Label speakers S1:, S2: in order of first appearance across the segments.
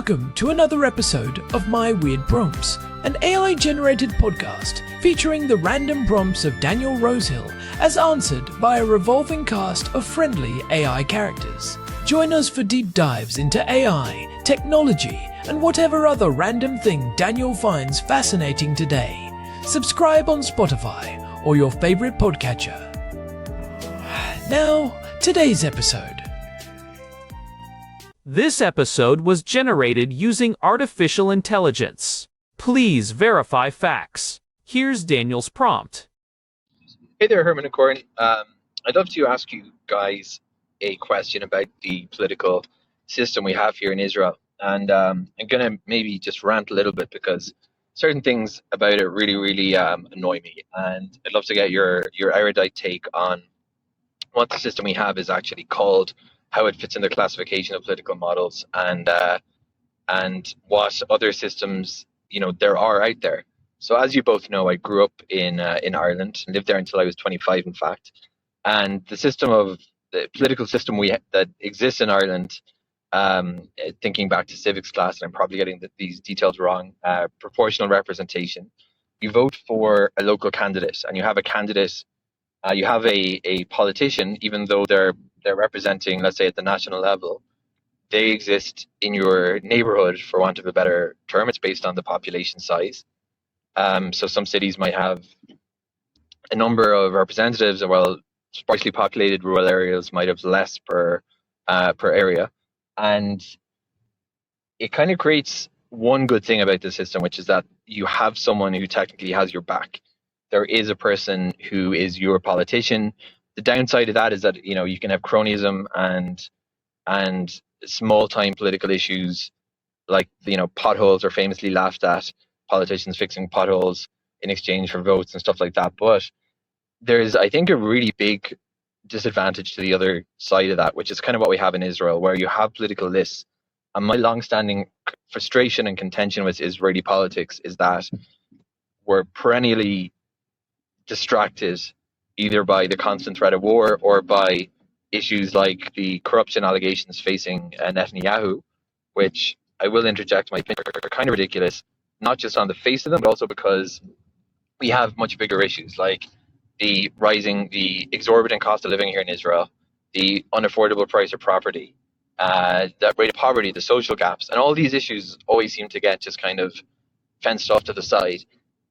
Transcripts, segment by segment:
S1: Welcome to another episode of My Weird Prompts, an AI-generated podcast featuring the random prompts of Daniel Rosehill as answered by a revolving cast of friendly AI characters. Join us for deep dives into AI, technology, and whatever other random thing Daniel finds fascinating today. Subscribe on Spotify or your favorite podcatcher. Now, today's episode.
S2: This episode was generated using artificial intelligence. Please verify facts. Here's Daniel's prompt.
S3: Hey there, Herman and Corin. I'd love to ask you guys a question about the political system we have here in Israel. And I'm going to maybe just rant a little bit because certain things about it really annoy me. And I'd love to get your erudite take on what the system we have is actually called, how it fits in the classification of political models, and what other systems there are out there. So as you both know, I grew up in Ireland and lived there until I was 25, in fact. And the political system that exists in Ireland, thinking back to civics class, and I'm probably getting these details wrong, proportional representation. You vote for a local candidate, and you have a candidate. You have a politician, even though they're representing, let's say, at the national level. They exist in your neighborhood, for want of a better term. It's based on the population size. So some cities might have a number of representatives, while sparsely populated rural areas might have less per area. And it kind of creates one good thing about the system, which is that you have someone who technically has your back. There is a person who is your politician. The downside of that is that you can have cronyism and small time political issues like potholes are famously laughed at, politicians fixing potholes in exchange for votes and stuff like that. But there's, I think, a really big disadvantage to the other side of that, which is kind of what we have in Israel, where you have political lists. And my long-standing frustration and contention with Israeli politics is that we're perennially distracted either by the constant threat of war or by issues like the corruption allegations facing Netanyahu, which I will interject my opinion are kind of ridiculous, not just on the face of them, but also because we have much bigger issues like the exorbitant cost of living here in Israel, the unaffordable price of property, the rate of poverty, the social gaps, and all these issues always seem to get just kind of fenced off to the side.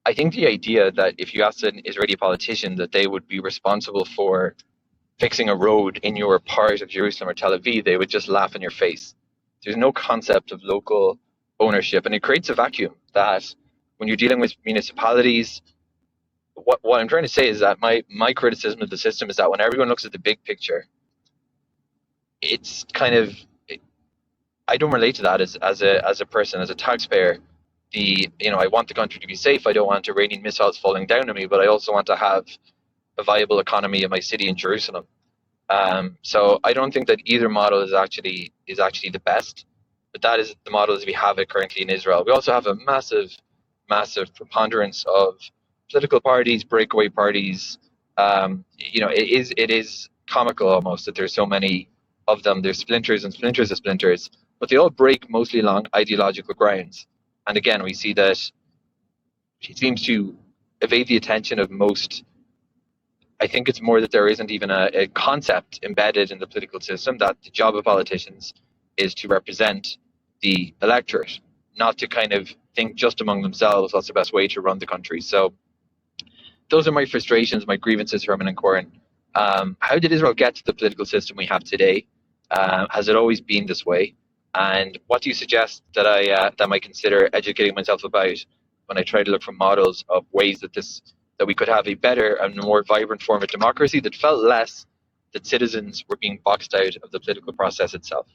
S3: I think the idea that if you asked an Israeli politician that they would be responsible for fixing a road in your part of Jerusalem or Tel Aviv, they would just laugh in your face. There's no concept of local ownership, and it creates a vacuum that when you're dealing with municipalities, what I'm trying to say is that my criticism of the system is that when everyone looks at the big picture, it's kind of, I don't relate to that as a person, as a taxpayer. I want the country to be safe. I don't want Iranian missiles falling down on me, but I also want to have a viable economy in my city in Jerusalem. So I don't think that either model is actually the best, but that is the model as we have it currently in Israel. We also have a massive preponderance of political parties, breakaway parties. It is comical almost that there's so many of them. There's splinters and splinters of splinters, but they all break mostly along ideological grounds. And again, we see that it seems to evade the attention of most. I think it's more that there isn't even a concept embedded in the political system that the job of politicians is to represent the electorate, not to kind of think just among themselves what's the best way to run the country. So those are my frustrations, my grievances, Herman and Corin. How did Israel get to the political system we have today? Has it always been this way? And what do you suggest that I might consider educating myself about when I try to look for models of ways that we could have a better and more vibrant form of democracy that felt less that citizens were being boxed out of the political process itself?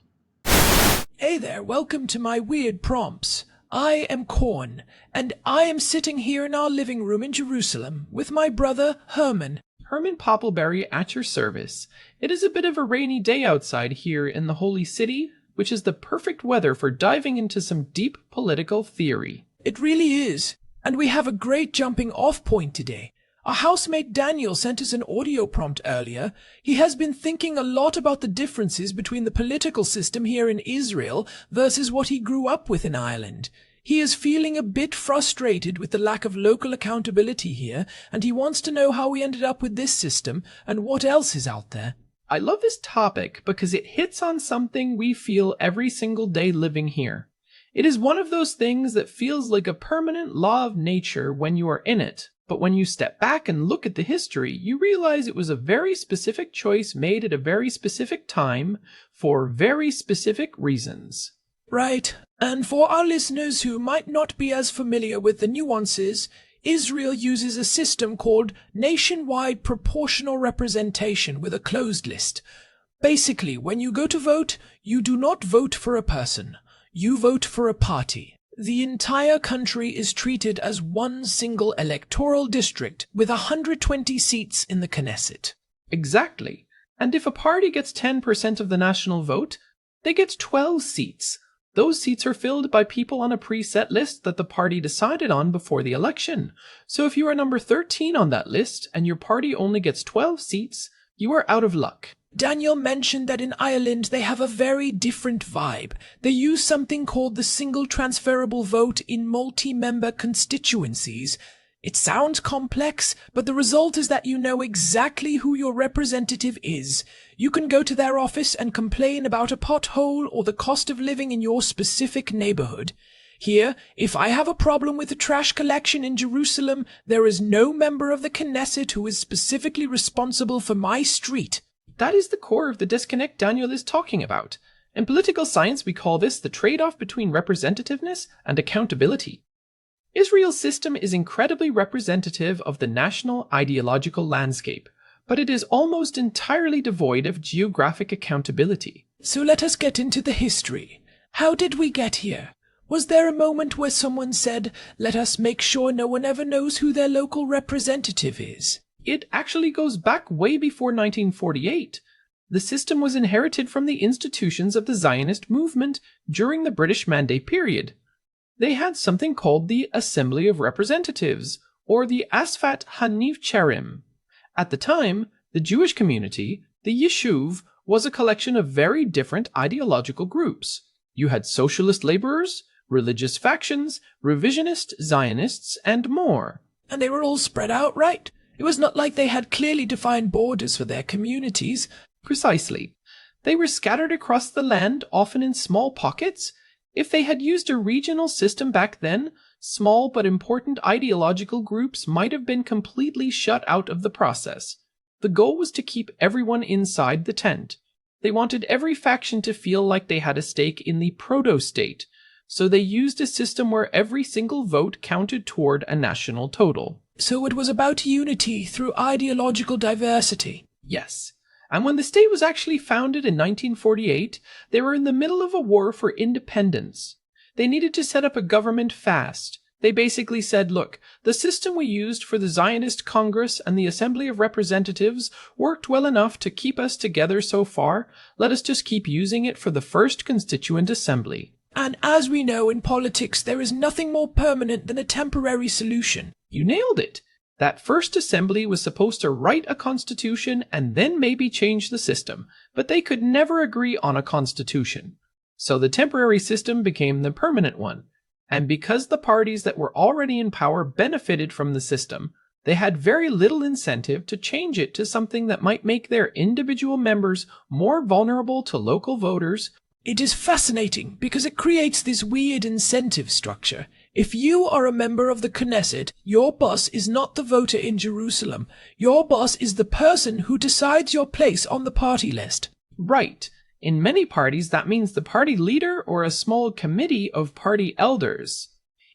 S1: Hey there, welcome to My Weird Prompts. I am Corn, and I am sitting here in our living room in Jerusalem with my brother Herman.
S4: Herman Poppleberry at your service. It is a bit of a rainy day outside here in the Holy City, which is the perfect weather for diving into some deep political theory.
S1: It really is, and we have a great jumping off point today. Our housemate Daniel sent us an audio prompt earlier. He has been thinking a lot about the differences between the political system here in Israel versus what he grew up with in Ireland. He is feeling a bit frustrated with the lack of local accountability here, and he wants to know how we ended up with this system and what else is out there.
S4: I love this topic because it hits on something we feel every single day living here. It is one of those things that feels like a permanent law of nature when you are in it, but when you step back and look at the history, you realize it was a very specific choice made at a very specific time for very specific reasons.
S1: Right, and for our listeners who might not be as familiar with the nuances, Israel uses a system called nationwide proportional representation with a closed list. Basically, when you go to vote, you do not vote for a person. You vote for a party. The entire country is treated as one single electoral district with 120 seats in the Knesset.
S4: Exactly. And if a party gets 10% of the national vote, they get 12 seats. Those seats are filled by people on a preset list that the party decided on before the election. So if you are number 13 on that list and your party only gets 12 seats, you are out of luck.
S1: Daniel mentioned that in Ireland they have a very different vibe. They use something called the single transferable vote in multi-member constituencies. It sounds complex, but the result is that you know exactly who your representative is. You can go to their office and complain about a pothole or the cost of living in your specific neighborhood. Here, if I have a problem with the trash collection in Jerusalem, there is no member of the Knesset who is specifically responsible for my street.
S4: That is the core of the disconnect Daniel is talking about. In political science, we call this the trade-off between representativeness and accountability. Israel's system is incredibly representative of the national ideological landscape, but it is almost entirely devoid of geographic accountability.
S1: So let us get into the history. How did we get here? Was there a moment where someone said, let us make sure no one ever knows who their local representative is?
S4: It actually goes back way before 1948. The system was inherited from the institutions of the Zionist movement during the British Mandate period. They had something called the Assembly of Representatives, or the Asfat HaNivcharim. At the time, the Jewish community, the Yishuv, was a collection of very different ideological groups. You had socialist laborers, religious factions, revisionist Zionists, and more.
S1: And they were all spread out, right? It was not like they had clearly defined borders for their communities.
S4: Precisely. They were scattered across the land, often in small pockets. If they had used a regional system back then, small but important ideological groups might have been completely shut out of the process. The goal was to keep everyone inside the tent. They wanted every faction to feel like they had a stake in the proto-state, so they used a system where every single vote counted toward a national total.
S1: So it was about unity through ideological diversity.
S4: Yes. And when the state was actually founded in 1948, they were in the middle of a war for independence. They needed to set up a government fast. They basically said, look, the system we used for the Zionist Congress and the Assembly of Representatives worked well enough to keep us together so far. Let us just keep using it for the first Constituent Assembly.
S1: And as we know in politics, there is nothing more permanent than a temporary solution.
S4: You nailed it. That first assembly was supposed to write a constitution and then maybe change the system, but they could never agree on a constitution. So the temporary system became the permanent one. And because the parties that were already in power benefited from the system, they had very little incentive to change it to something that might make their individual members more vulnerable to local voters.
S1: It is fascinating because it creates this weird incentive structure. If you are a member of the Knesset, your boss is not the voter in Jerusalem. Your boss is the person who decides your place on the party list.
S4: Right. In many parties, that means the party leader or a small committee of party elders.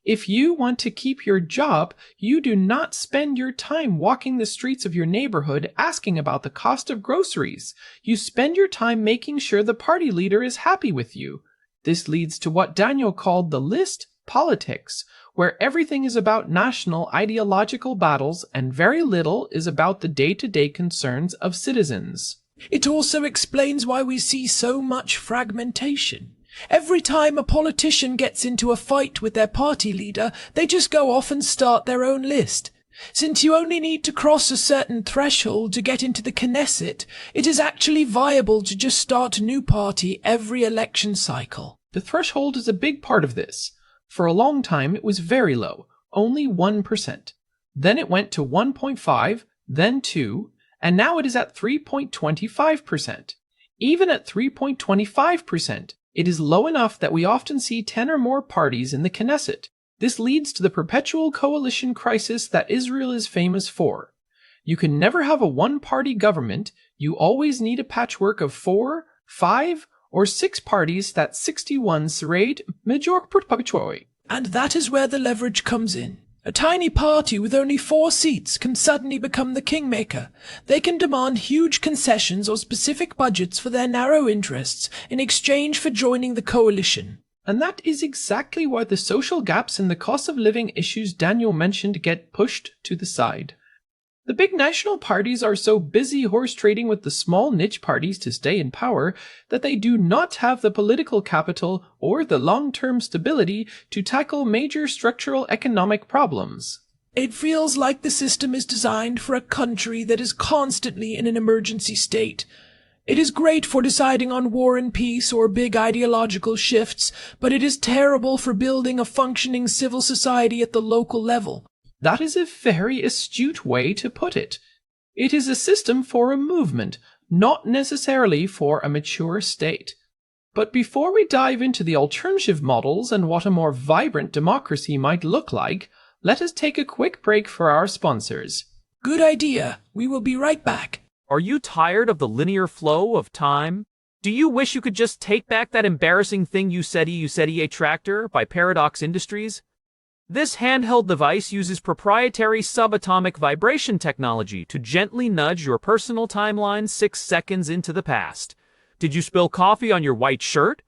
S4: If you want to keep your job, you do not spend your time walking the streets of your neighborhood asking about the cost of groceries. You spend your time making sure the party leader is happy with you. This leads to what Daniel called the list politics, where everything is about national ideological battles and very little is about the day-to-day concerns of citizens.
S1: It also explains why we see so much fragmentation. Every time a politician gets into a fight with their party leader, they just go off and start their own list. Since you only need to cross a certain threshold to get into the Knesset, it is actually viable to just start a new party every election cycle.
S4: The threshold is a big part of this. For a long time, it was very low, only 1%. Then it went to 1.5, then 2, and now it is at 3.25%. Even at 3.25%, it is low enough that we often see 10 or more parties in the Knesset. This leads to the perpetual coalition crisis that Israel is famous for. You can never have a one-party government, you always need a patchwork of 4, 5, or 6 parties that 61 serrate major purpagatori.
S1: And that is where the leverage comes in. A tiny party with only 4 seats can suddenly become the kingmaker. They can demand huge concessions or specific budgets for their narrow interests in exchange for joining the coalition.
S4: And that is exactly why the social gaps and the cost of living issues Daniel mentioned get pushed to the side. The big national parties are so busy horse trading with the small niche parties to stay in power that they do not have the political capital or the long-term stability to tackle major structural economic problems.
S1: It feels like the system is designed for a country that is constantly in an emergency state. It is great for deciding on war and peace or big ideological shifts, but it is terrible for building a functioning civil society at the local level.
S4: That is a very astute way to put it. It is a system for a movement, not necessarily for a mature state. But before we dive into the alternative models and what a more vibrant democracy might look like, let us take a quick break for our sponsors.
S1: Good idea. We will be right back.
S2: Are you tired of the linear flow of time? Do you wish you could just take back that embarrassing thing you said a tractor by Paradox Industries? This handheld device uses proprietary subatomic vibration technology to gently nudge your personal timeline 6 seconds into the past. Did you spill coffee on your white shirt?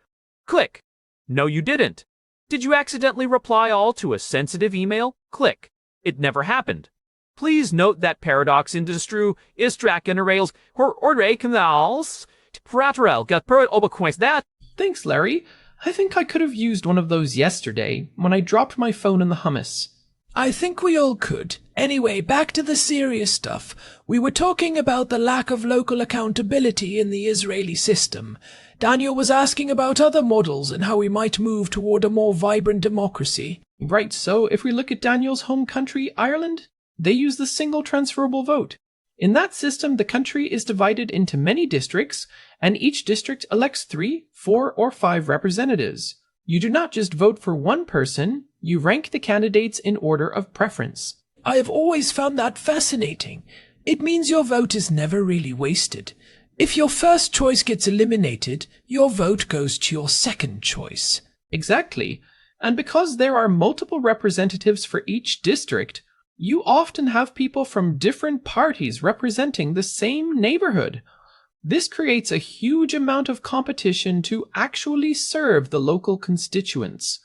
S2: Click. No, you didn't. Did you accidentally reply all to a sensitive email? Click. It never happened. Please note that Paradox Industry is tracking rails or canals that.
S4: Thanks, Larry. I think I could have used one of those yesterday when I dropped my phone in the hummus.
S1: I think we all could. Anyway, back to the serious stuff. We were talking about the lack of local accountability in the Israeli system. Daniel was asking about other models and how we might move toward a more vibrant democracy.
S4: Right, so if we look at Daniel's home country, Ireland, they use the single transferable vote. In that system, the country is divided into many districts, and each district elects 3, 4, or 5 representatives. You do not just vote for one person, you rank the candidates in order of preference.
S1: I have always found that fascinating. It means your vote is never really wasted. If your first choice gets eliminated, your vote goes to your second choice.
S4: Exactly. And because there are multiple representatives for each district, you often have people from different parties representing the same neighborhood. This creates a huge amount of competition to actually serve the local constituents.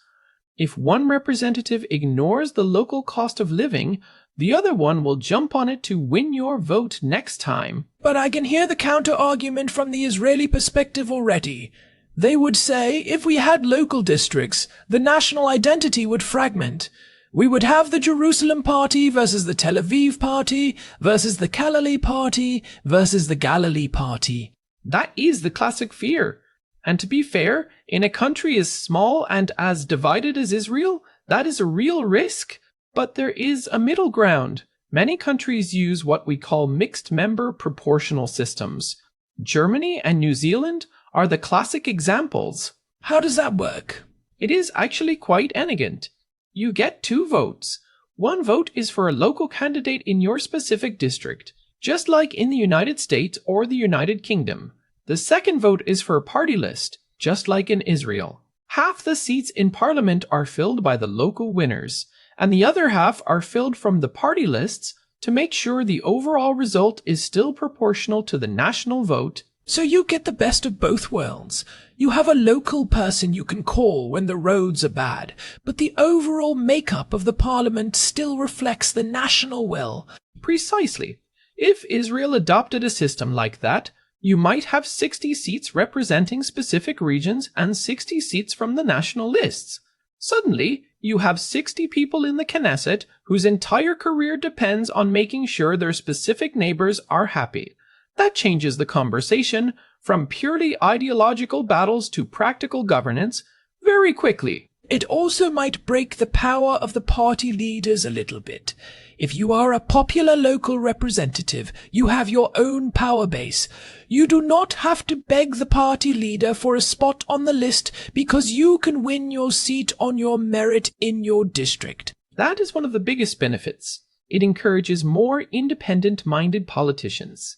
S4: If one representative ignores the local cost of living, the other one will jump on it to win your vote next time.
S1: But I can hear the counter-argument from the Israeli perspective already. They would say, if we had local districts, the national identity would fragment. We would have the Jerusalem party versus the Tel Aviv party versus the Galilee party versus the Galilee party.
S4: That is the classic fear. And to be fair, in a country as small and as divided as Israel, that is a real risk. But there is a middle ground. Many countries use what we call mixed member proportional systems. Germany and New Zealand are the classic examples.
S1: How does that work?
S4: It is actually quite elegant. You get 2 votes. One vote is for a local candidate in your specific district, just like in the United States or the United Kingdom. The second vote is for a party list, just like in Israel. Half the seats in parliament are filled by the local winners, and the other half are filled from the party lists to make sure the overall result is still proportional to the national vote.
S1: So you get the best of both worlds. You have a local person you can call when the roads are bad, but the overall makeup of the parliament still reflects the national will.
S4: Precisely. If Israel adopted a system like that, you might have 60 seats representing specific regions and 60 seats from the national lists. Suddenly, you have 60 people in the Knesset whose entire career depends on making sure their specific neighbors are happy. That changes the conversation from purely ideological battles to practical governance very quickly.
S1: It also might break the power of the party leaders a little bit. If you are a popular local representative, you have your own power base. You do not have to beg the party leader for a spot on the list because you can win your seat on your merit in your district.
S4: That is one of the biggest benefits. It encourages more independent-minded politicians.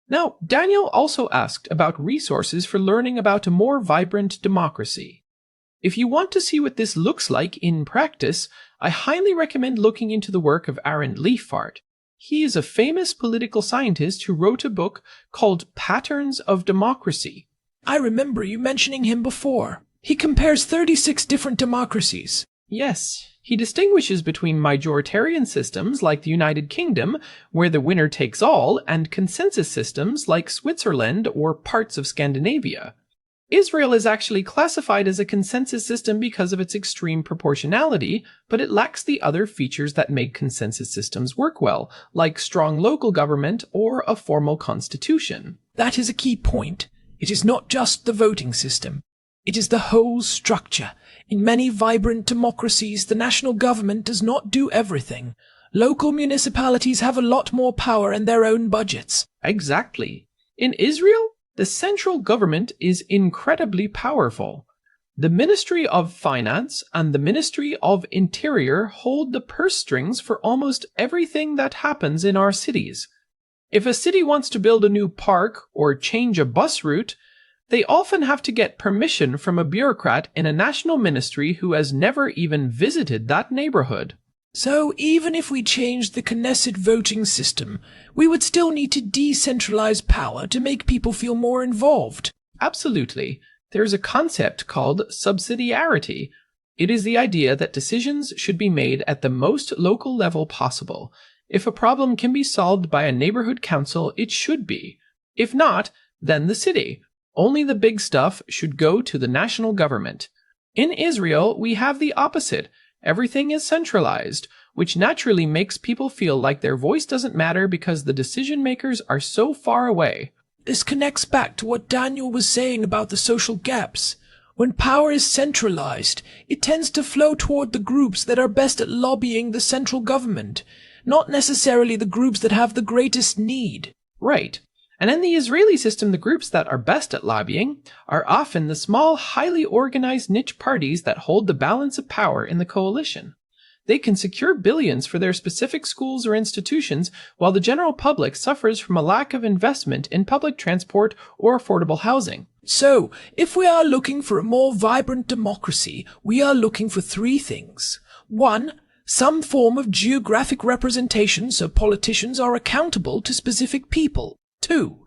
S4: Now, Daniel also asked about resources for learning about a more vibrant democracy. If you want to see what this looks like in practice, I highly recommend looking into the work of Arend Leifart. He is a famous political scientist who wrote a book called Patterns of Democracy.
S1: I remember you mentioning him before. He compares 36 different democracies.
S4: Yes, he distinguishes between majoritarian systems like the United Kingdom, where the winner takes all, and consensus systems like Switzerland or parts of Scandinavia. Israel is actually classified as a consensus system because of its extreme proportionality, but it lacks the other features that make consensus systems work well, like strong local government or a formal constitution.
S1: That is a key point. It is not just the voting system. It is the whole structure. In many vibrant democracies, the national government does not do everything. Local municipalities have a lot more power and their own budgets.
S4: Exactly. In Israel, the central government is incredibly powerful. The Ministry of Finance and the Ministry of Interior hold the purse strings for almost everything that happens in our cities. If a city wants to build a new park or change a bus route, they often have to get permission from a bureaucrat in a national ministry who has never even visited that neighborhood.
S1: So even if we changed the Knesset voting system, we would still need to decentralize power to make people feel more involved.
S4: Absolutely. There's a concept called subsidiarity. It is the idea that decisions should be made at the most local level possible. If a problem can be solved by a neighborhood council, it should be. If not, then the city. Only the big stuff should go to the national government. In Israel, we have the opposite. Everything is centralized, which naturally makes people feel like their voice doesn't matter because the decision makers are so far away.
S1: This connects back to what Daniel was saying about the social gaps. When power is centralized, it tends to flow toward the groups that are best at lobbying the central government, not necessarily the groups that have the greatest need.
S4: Right. And in the Israeli system, the groups that are best at lobbying are often the small, highly organized niche parties that hold the balance of power in the coalition. They can secure billions for their specific schools or institutions, while the general public suffers from a lack of investment in public transport or affordable housing.
S1: So, if we are looking for a more vibrant democracy, we are looking for three things. 1. Some form of geographic representation so politicians are accountable to specific people. 2.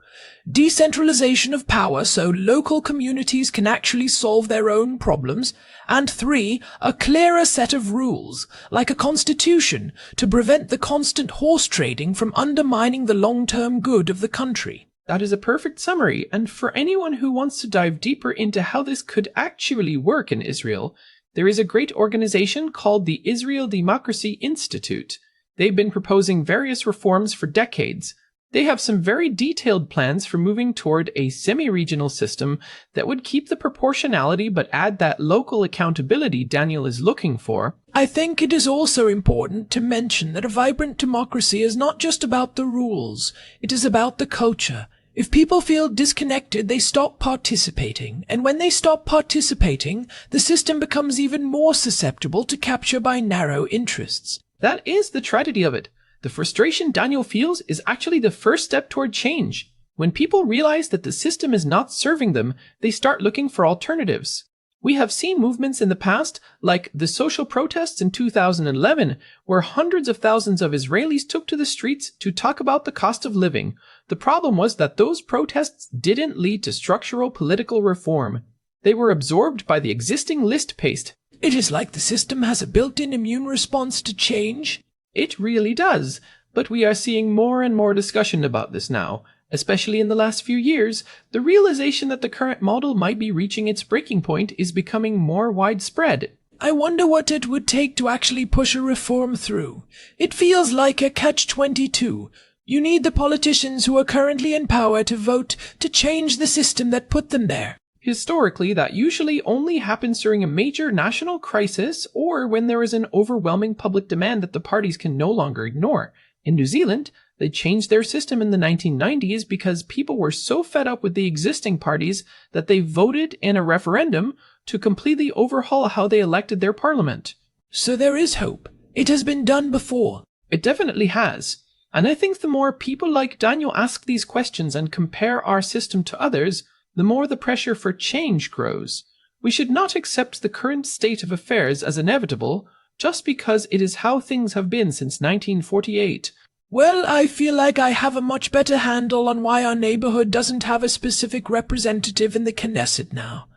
S1: Decentralization of power so local communities can actually solve their own problems. And 3. A clearer set of rules, like a constitution, to prevent the constant horse trading from undermining the long-term good of the country.
S4: That is a perfect summary, and for anyone who wants to dive deeper into how this could actually work in Israel, there is a great organization called the Israel Democracy Institute. They've been proposing various reforms for decades. They have some very detailed plans for moving toward a semi-regional system that would keep the proportionality but add that local accountability Daniel is looking for.
S1: I think it is also important to mention that a vibrant democracy is not just about the rules, it is about the culture. If people feel disconnected, they stop participating, and when they stop participating, the system becomes even more susceptible to capture by narrow interests.
S4: That is the tragedy of it. The frustration Daniel feels is actually the first step toward change. When people realize that the system is not serving them, they start looking for alternatives. We have seen movements in the past, like the social protests in 2011, where hundreds of thousands of Israelis took to the streets to talk about the cost of living. The problem was that those protests didn't lead to structural political reform. They were absorbed by the existing list paste.
S1: It is like the system has a built-in immune response to change.
S4: It really does, but we are seeing more and more discussion about this now. Especially in the last few years, the realization that the current model might be reaching its breaking point is becoming more widespread.
S1: I wonder what it would take to actually push a reform through. It feels like a catch-22. You need the politicians who are currently in power to vote to change the system that put them there.
S4: Historically, that usually only happens during a major national crisis or when there is an overwhelming public demand that the parties can no longer ignore. In New Zealand, they changed their system in the 1990s because people were so fed up with the existing parties that they voted in a referendum to completely overhaul how they elected their parliament.
S1: So there is hope. It has been done before.
S4: It definitely has. And I think the more people like Daniel ask these questions and compare our system to others, the more the pressure for change grows. We should not accept the current state of affairs as inevitable just because it is how things have been since 1948.
S1: Well, I feel like I have a much better handle on why our neighborhood doesn't have a specific representative in the Knesset now.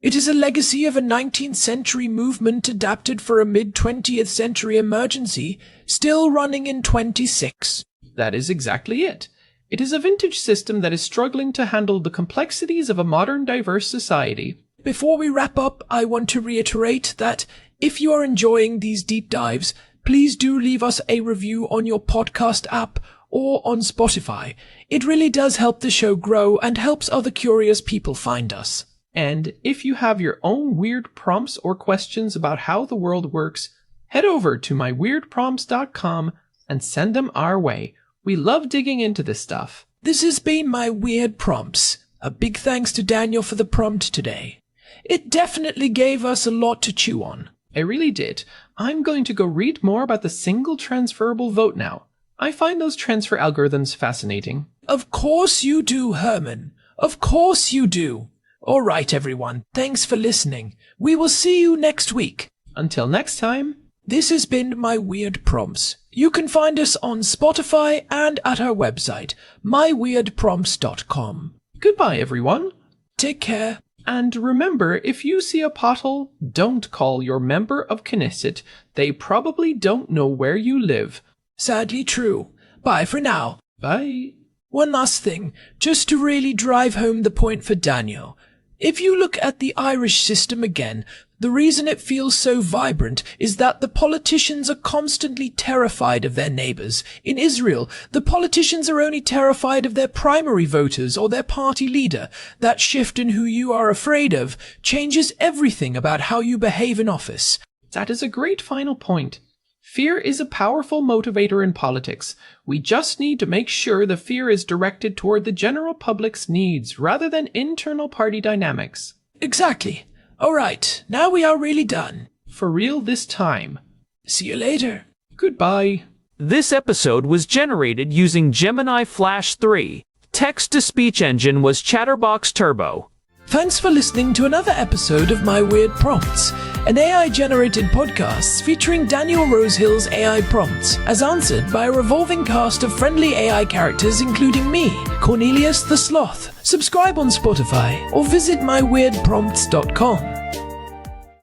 S1: It is a legacy of a 19th century movement adapted for a mid-20th century emergency, still running in 26.
S4: That is exactly it. It is a vintage system that is struggling to handle the complexities of a modern diverse society.
S1: Before we wrap up, I want to reiterate that if you are enjoying these deep dives, please do leave us a review on your podcast app or on Spotify. It really does help the show grow and helps other curious people find us.
S4: And if you have your own weird prompts or questions about how the world works, head over to myweirdprompts.com and send them our way. We love digging into this stuff.
S1: This has been My Weird Prompts. A big thanks to Daniel for the prompt today. It definitely gave us a lot to chew on.
S4: It really did. I'm going to go read more about the single transferable vote now. I find those transfer algorithms fascinating.
S1: Of course you do, Herman. Of course you do. All right, everyone. Thanks for listening. We will see you next week.
S4: Until next time.
S1: This has been My Weird Prompts. You can find us on Spotify and at our website, myweirdprompts.com.
S4: Goodbye, everyone.
S1: Take care.
S4: And remember, if you see a pothole, don't call your member of Knesset. They probably don't know where you live.
S1: Sadly true. Bye for now.
S4: Bye.
S1: One last thing, just to really drive home the point for Daniel. If you look at the Irish system again, the reason it feels so vibrant is that the politicians are constantly terrified of their neighbours. In Israel, the politicians are only terrified of their primary voters or their party leader. That shift in who you are afraid of changes everything about how you behave in office.
S4: That is a great final point. Fear is a powerful motivator in politics. We just need to make sure the fear is directed toward the general public's needs rather than internal party dynamics.
S1: Exactly. All right, now we are really done.
S4: For real this time.
S1: See you later.
S4: Goodbye.
S2: This episode was generated using Gemini Flash 3. Text-to-speech engine was Chatterbox Turbo.
S1: Thanks for listening to another episode of My Weird Prompts, an AI-generated podcast featuring Daniel Rosehill's AI prompts, as answered by a revolving cast of friendly AI characters including me, Cornelius the Sloth. Subscribe on Spotify or visit myweirdprompts.com.